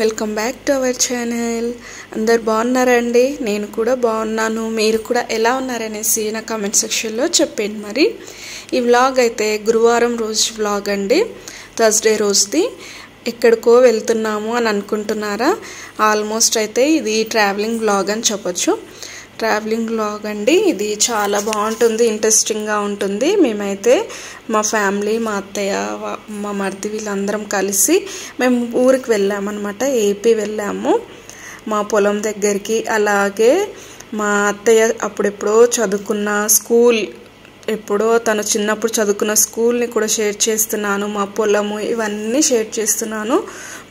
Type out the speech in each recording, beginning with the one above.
Welcome back to our channel. అందరు బాగున్నారండి? నేను కూడా బాగున్నాను. మీరు కూడా ఎలా ఉన్నారనేసి నా కామెంట్ సెక్షన్లో చెప్పండి. మరి ఈ వ్లాగ్ అయితే గురువారం రోజు వ్లాగ్ అండి, థర్స్డే రోజుది. ఎక్కడికో వెళ్తున్నాము అని అనుకుంటున్నారా? ఆల్మోస్ట్ అయితే ఇది ట్రావెలింగ్ వ్లాగ్ అని చెప్పొచ్చు. ట్రావెలింగ్ వ్లాగ్ అండి. ఇది చాలా బాగుంటుంది, ఇంట్రెస్టింగ్గా ఉంటుంది. మేమైతే మా ఫ్యామిలీ, మా అత్తయ్య, మా మరిది వీళ్ళందరం కలిసి మేము ఊరికి వెళ్ళామన్నమాట. ఏపీ వెళ్ళాము మా పొలం దగ్గరికి. అలాగే మా అత్తయ్య అప్పుడెప్పుడో చదువుకున్న స్కూల్, ఎప్పుడో తను చిన్నప్పుడు చదువుకున్న స్కూల్ని కూడా షేర్ చేస్తున్నాను. మా పొలము ఇవన్నీ షేర్ చేస్తున్నాను.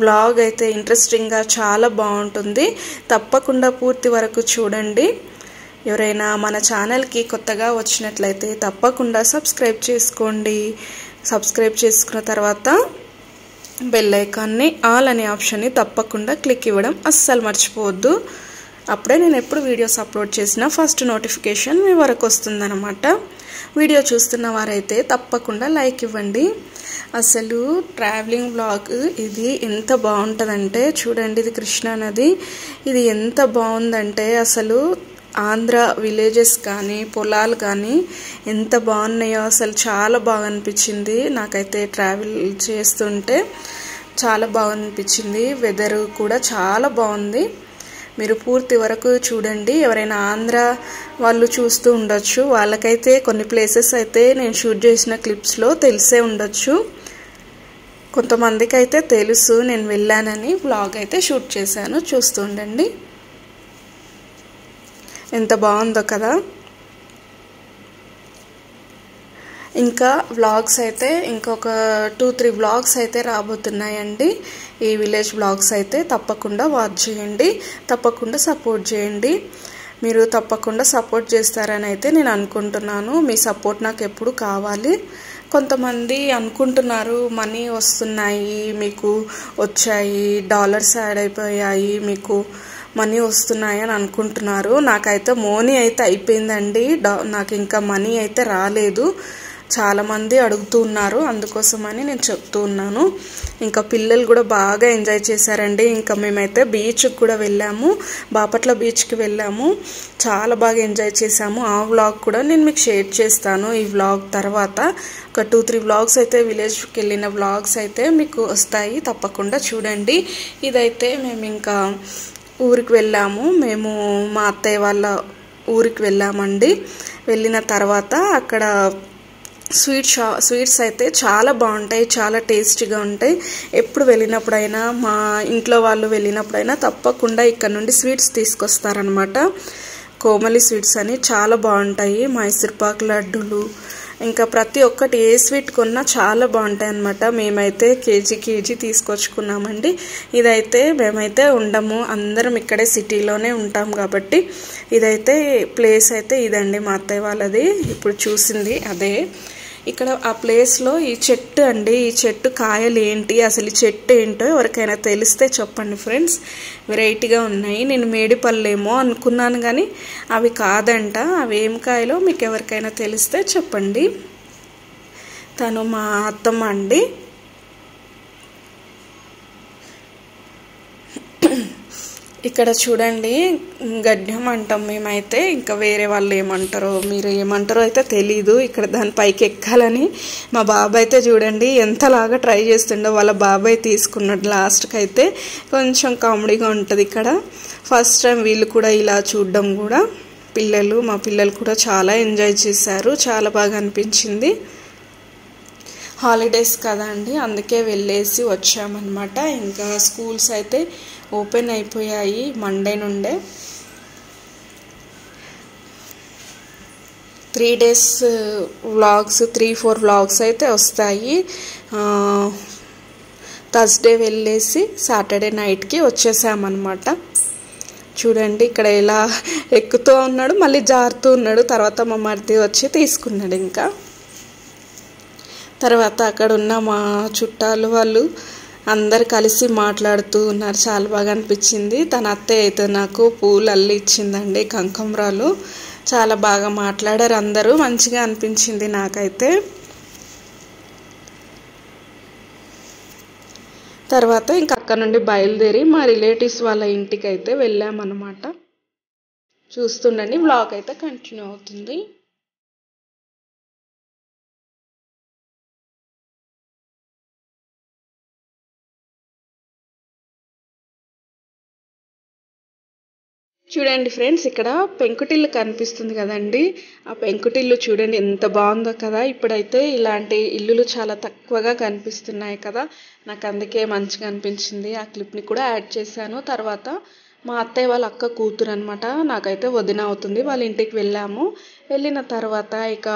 వ్లాగ్ అయితే ఇంట్రెస్టింగ్గా చాలా బాగుంటుంది. తప్పకుండా పూర్తి వరకు చూడండి. ఎవరైనా మన ఛానల్కి కొత్తగా వచ్చినట్లయితే తప్పకుండా సబ్స్క్రైబ్ చేసుకోండి. సబ్స్క్రైబ్ చేసుకున్న తర్వాత బెల్ ఐకాన్ని, ఆల్ అనే ఆప్షన్ని తప్పకుండా క్లిక్ ఇవ్వడం అస్సలు మర్చిపోవద్దు. అప్పుడే నేను ఎప్పుడు వీడియోస్ అప్లోడ్ చేసినా ఫస్ట్ నోటిఫికేషన్ మీ వరకు వస్తుందన్నమాట. వీడియో చూస్తున్న వారైతే తప్పకుండా లైక్ ఇవ్వండి. అసలు ట్రావెలింగ్ వ్లాగ్ ఇది ఎంత బాగుంటుందంటే చూడండి. ఇది కృష్ణా నది. ఇది ఎంత బాగుందంటే అసలు ఆంధ్ర విలేజెస్ కానీ పొలాలు కానీ ఎంత బాగున్నాయో అసలు చాలా బాగా అనిపించింది. నాకైతే ట్రావెల్ చేస్తుంటే చాలా బాగా అనిపించింది. వెదర్ కూడా చాలా బాగుంది. మీరు పూర్తి వరకు చూడండి. ఎవరైనా ఆంధ్ర వాళ్ళు చూస్తూ ఉండొచ్చు. వాళ్ళకైతే కొన్ని ప్లేసెస్ అయితే నేను షూట్ చేసిన క్లిప్స్లో తెలిసే ఉండొచ్చు. కొంతమందికి అయితే తెలుసు నేను వెళ్ళానని. వ్లాగ్ అయితే షూట్ చేశాను, చూస్తూ ఉండండి. ఎంత బాగుందో కదా. ఇంకా వ్లాగ్స్ అయితే ఇంకొక 2-3 వ్లాగ్స్ అయితే రాబోతున్నాయండి. ఈ విలేజ్ వ్లాగ్స్ అయితే తప్పకుండా వాచ్ చేయండి, తప్పకుండా సపోర్ట్ చేయండి. మీరు తప్పకుండా సపోర్ట్ చేస్తారని అయితే నేను అనుకుంటున్నాను. మీ సపోర్ట్ నాకు ఎప్పుడు కావాలి. కొంతమంది అనుకుంటున్నారు మనీ వస్తున్నాయి, మీకు వచ్చాయి, డాలర్స్ యాడ్ అయిపోయాయి, మీకు మనీ వస్తున్నాయి అని అనుకుంటున్నారు. నాకైతే మోనీ అయితే అయిపోయిందండి. నాకు ఇంకా మనీ అయితే రాలేదు. చాలామంది అడుగుతూ ఉన్నారు, అందుకోసమని నేను చెప్తూ ఉన్నాను. ఇంకా పిల్లలు కూడా బాగా ఎంజాయ్ చేశారండి. ఇంకా మేమైతే బీచ్కి కూడా వెళ్ళాము, బాపట్ల బీచ్కి వెళ్ళాము. చాలా బాగా ఎంజాయ్ చేసాము. ఆ వ్లాగ్ కూడా నేను మీకు షేర్ చేస్తాను. ఈ వ్లాగ్ తర్వాత ఒక 2-3 వ్లాగ్స్ అయితే విలేజ్కి వెళ్ళిన వ్లాగ్స్ అయితే మీకు వస్తాయి. తప్పకుండా చూడండి. ఇదైతే మేము ఇంకా ఊరికి వెళ్ళాము. మేము మా అత్తయ్య వాళ్ళ ఊరికి వెళ్ళామండి. వెళ్ళిన తర్వాత అక్కడ స్వీట్స్ అయితే చాలా బాగుంటాయి, చాలా టేస్టీగా ఉంటాయి. ఎప్పుడు వెళ్ళినప్పుడైనా, మా ఇంట్లో వాళ్ళు వెళ్ళినప్పుడైనా తప్పకుండా ఇక్కడ నుండి స్వీట్స్ తీసుకొస్తారనమాట. కోమలి స్వీట్స్ అని చాలా బాగుంటాయి. మైసూర్పాక్ లడ్డూలు, ఇంకా ప్రతి ఒక్కటి ఏ స్వీట్ కొన్నా చాలా బాగుంటాయి అన్నమాట. మేమైతే కేజీ తీసుకొచ్చుకున్నామండి. ఇదైతే మేమైతే ఉండము, అందరం ఇక్కడే సిటీలోనే ఉంటాం కాబట్టి ఇదైతే ప్లేస్ అయితే ఇదండి మా అత్తయ్య వాళ్ళది. ఇప్పుడు చూసింది అదే. ఇక్కడ ఆ ప్లేస్లో ఈ చెట్టు అండి, ఈ చెట్టు కాయలు ఏంటి, అసలు ఈ చెట్టు ఏంటో ఎవరికైనా తెలిస్తే చెప్పండి ఫ్రెండ్స్. వెరైటీగా ఉన్నాయి. నేను మేడిపళ్ళేమో అనుకున్నాను కానీ అవి కాదంట. అవి ఏం కాయలో మీకు ఎవరికైనా తెలిస్తే చెప్పండి. తను మా అత్తమ్మ అండి. ఇక్కడ చూడండి, గడ్డం అంటాం మేమైతే. ఇంకా వేరే వాళ్ళు ఏమంటారో, మీరు ఏమంటారో అయితే తెలీదు. ఇక్కడ దానిపైకి ఎక్కాలని మా బాబాయ్ అయితే చూడండి ఎంతలాగా ట్రై చేస్తుండో. వాళ్ళ బాబాయ్ తీసుకున్నాడు లాస్ట్కి. అయితే కొంచెం కామెడీగా ఉంటుంది ఇక్కడ. ఫస్ట్ టైం వీళ్ళు కూడా ఇలా చూడడం కూడా. మా పిల్లలు కూడా చాలా ఎంజాయ్ చేశారు. చాలా బాగా అనిపించింది. హాలిడేస్ కదా అండి, అందుకే వెళ్ళేసి వచ్చామన్నమాట. ఇంకా స్కూల్స్ అయితే ఓపెన్ అయిపోయాయి మండే నుండే. 3 days వ్లాగ్స్, 3-4 వ్లాగ్స్ అయితే వస్తాయి. థర్స్డే వెళ్ళేసి సాటర్డే నైట్కి వచ్చేసామన్నమాట. చూడండి ఇక్కడ ఎలా ఎక్కుతూ ఉన్నాడు, మళ్ళీ జారుతూ ఉన్నాడు. తర్వాత మా మరిది వచ్చి తీసుకున్నాడు. ఇంకా తర్వాత అక్కడ ఉన్న మా చుట్టాలు వాళ్ళు అందరు కలిసి మాట్లాడుతూ ఉన్నారు. చాలా బాగా అనిపించింది. తన అత్తయ్య అయితే నాకు పూలు అల్లి ఇచ్చిందండి, కనకాంబరాలు. చాలా బాగా మాట్లాడారు అందరూ. మంచిగా అనిపించింది నాకైతే. తర్వాత ఇంకా అక్కడ నుండి బయలుదేరి మా రిలేటివ్స్ వాళ్ళ ఇంటికి అయితే వెళ్ళామన్నమాట. చూస్తుండండి, వ్లాగ్ అయితే కంటిన్యూ అవుతుంది. చూడండి ఫ్రెండ్స్, ఇక్కడ పెంకుటిల్లు కనిపిస్తుంది కదండి. ఆ పెంకుటిల్లు చూడండి ఎంత బాగుందో కదా. ఇప్పుడైతే ఇలాంటి ఇల్లులు చాలా తక్కువగా కనిపిస్తున్నాయి కదా. నాకు అందుకే మంచిగా అనిపించింది. ఆ క్లిప్ని కూడా యాడ్ చేశాను. తర్వాత మా అత్తయ్య వాళ్ళ అక్క కూతురు అనమాట, నాకైతే వదిన అవుతుంది, వాళ్ళ ఇంటికి వెళ్ళాము. వెళ్ళిన తర్వాత ఇక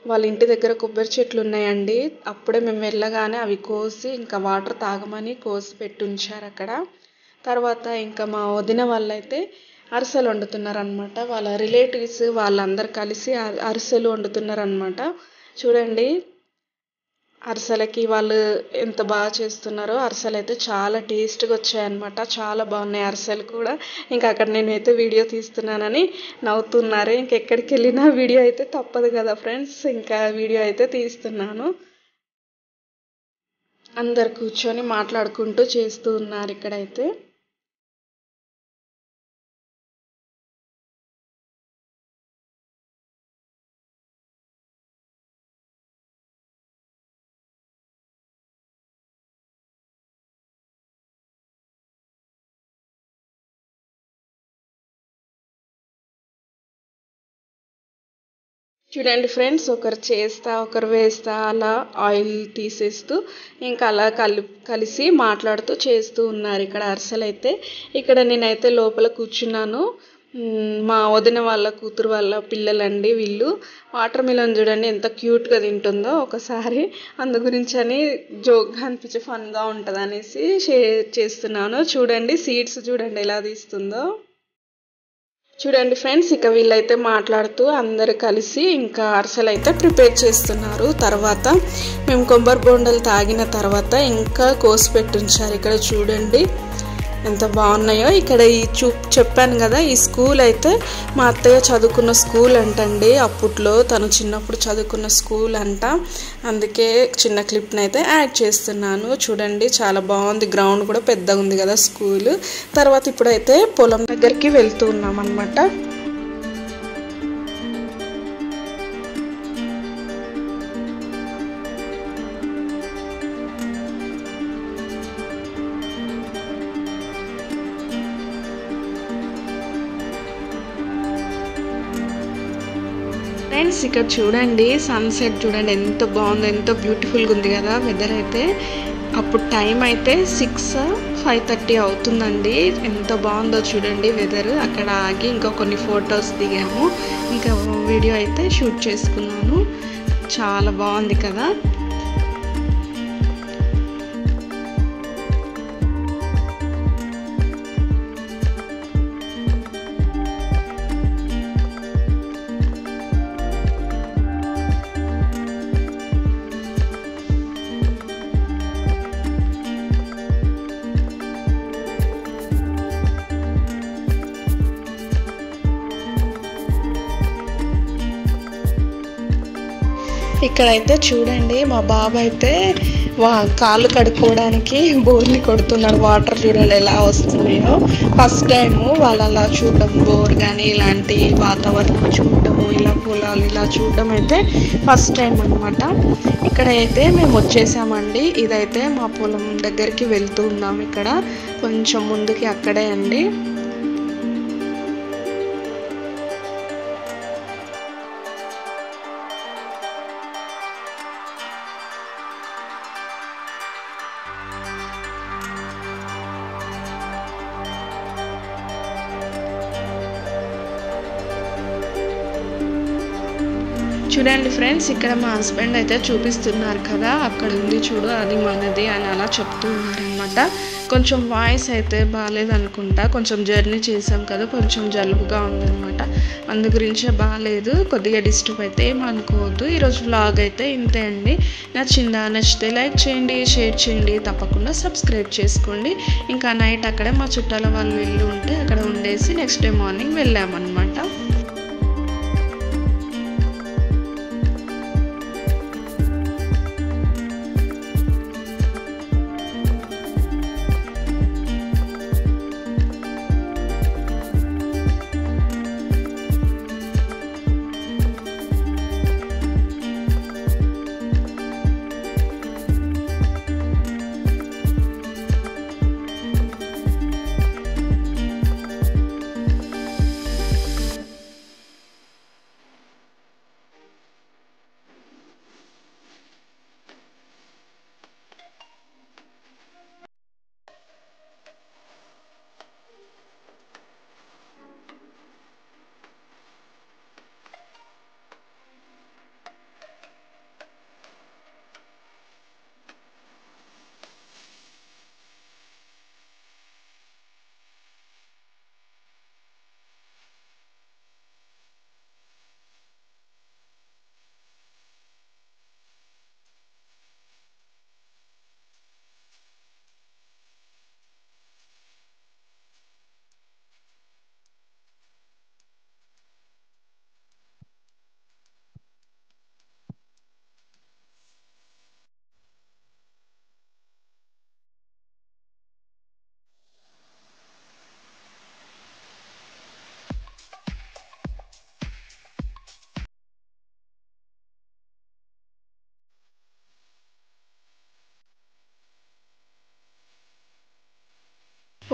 వాళ్ళ ఇంటి దగ్గర కొబ్బరి చెట్లు ఉన్నాయండి. అప్పుడే మేము వెళ్ళగానే అవి కోసి ఇంకా వాటర్ తాగమని కోసి పెట్టి ఉంచారు అక్కడ. తర్వాత ఇంకా మా వదిన వాళ్ళైతే అరిసెలు వండుతున్నారనమాట. వాళ్ళ రిలేటివ్స్ వాళ్ళందరూ కలిసి అరిసెలు వండుతున్నారనమాట. చూడండి అరిసెలకి వాళ్ళు ఎంత బాగా చేస్తున్నారో. అరిసెలు అయితే చాలా టేస్ట్గా వచ్చాయన్నమాట, చాలా బాగున్నాయి అరిసెలు కూడా. ఇంకా అక్కడ నేనైతే వీడియో తీస్తున్నానని నవ్వుతున్నారు. ఇంకెక్కడికి వెళ్ళినా వీడియో అయితే తప్పదు కదా ఫ్రెండ్స్, ఇంకా వీడియో అయితే తీస్తున్నాను. అందరు కూర్చొని మాట్లాడుకుంటూ చేస్తూ ఉన్నారు ఇక్కడైతే. చూడండి ఫ్రెండ్స్, ఒకరు చేస్తా ఒకరు వేస్తా అలా ఆయిల్ తీసేస్తూ ఇంకా అలా కలిసి మాట్లాడుతూ చేస్తూ ఉన్నారు ఇక్కడ అరిసెలు అయితే. ఇక్కడ నేనైతే లోపల కూర్చున్నాను. మా వదిన వాళ్ళ కూతురు వాళ్ళ పిల్లలండి వీళ్ళు. వాటర్ మిలన్ చూడండి ఎంత క్యూట్గా తింటుందో ఒకసారి. అందు గురించి అని జోక్గా అనిపించి ఫన్గా ఉంటుంది అనేసి షేర్ చేస్తున్నాను. చూడండి సీడ్స్ చూడండి ఎలా తీస్తుందో. చూడండి ఫ్రెండ్స్, ఇక వీళ్ళైతే మాట్లాడుతూ అందరు కలిసి ఇంకా అరిసెలు అయితే ప్రిపేర్ చేస్తున్నారు. తర్వాత మేము కొబ్బరి బొండలు తాగిన తర్వాత ఇంకా కోసి పెట్టుంచారు ఇక్కడ. చూడండి ఎంత బాగున్నాయో. ఇక్కడ ఈ చెప్పాను కదా, ఈ స్కూల్ అయితే మా అత్తయ్య చదువుకున్న స్కూల్ అంటండి. అప్పట్లో తను చిన్నప్పుడు చదువుకున్న స్కూల్ అంట. అందుకే చిన్న క్లిప్ని అయితే యాడ్ చేస్తున్నాను. చూడండి చాలా బాగుంది, గ్రౌండ్ కూడా పెద్దగా ఉంది కదా స్కూల్. తర్వాత ఇప్పుడైతే పొలం దగ్గరికి వెళ్తూ ఉన్నాం అన్నమాట. ఫ్రెండ్స్ ఇక్కడ చూడండి సన్సెట్ చూడండి ఎంత బాగుందో, ఎంత బ్యూటిఫుల్గా ఉంది కదా వెదర్ అయితే. అప్పుడు టైం అయితే 6:30 అవుతుందండి. ఎంత బాగుందో చూడండి వెదర్. అక్కడ ఆగి ఇంకా కొన్ని ఫొటోస్ దిగాము, ఇంకా వీడియో అయితే షూట్ చేసుకున్నాను. చాలా బాగుంది కదా. ఇక్కడైతే చూడండి మా బాబు అయితే కాళ్ళు కడుక్కోవడానికి బోర్ని కొడుతున్నాడు. వాటర్ చూడండి ఎలా వస్తున్నాయో. ఫస్ట్ టైము వాళ్ళు అలా చూడడం, బోర్ కానీ ఇలాంటి వాతావరణం చూడడము, ఇలా పొలాలు ఇలా చూడడం అయితే ఫస్ట్ టైం అనమాట. ఇక్కడైతే మేము వచ్చేసామండి. ఇదైతే మా పొలం దగ్గరికి వెళ్తూ ఉన్నాం. ఇక్కడ కొంచెం ముందుకి అక్కడే అండి. చూడండి ఫ్రెండ్స్, ఇక్కడ మా హస్బెండ్ అయితే చూపిస్తున్నారు కదా, అక్కడ ఉంది చూడు అది మనది అని అలా చెప్తూ ఉన్నారనమాట. కొంచెం వాయిస్ అయితే బాగాలేదనుకుంటా, కొంచెం జర్నీ చేసాం కదా, కొంచెం జలుబుగా ఉందనమాట. అందు గురించే బాగాలేదు, కొద్దిగా డిస్టర్బ్ అయితే ఏమనుకోవద్దు. ఈరోజు వ్లాగ్ అయితే ఇంతే అండి. నచ్చితే లైక్ చేయండి, షేర్ చేయండి, తప్పకుండా సబ్స్క్రైబ్ చేసుకోండి. ఇంకా నైట్ అక్కడే మా చుట్టాల వాళ్ళు ఇల్లు ఉంటే అక్కడ ఉండేసి నెక్స్ట్ డే మార్నింగ్ వెళ్ళామన్నమాట.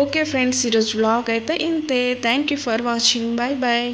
ఓకే ఫ్రెండ్స్, ఈరోజు వ్లాగ్ అయితే ఇంతే. Thank you for watching. Bye bye.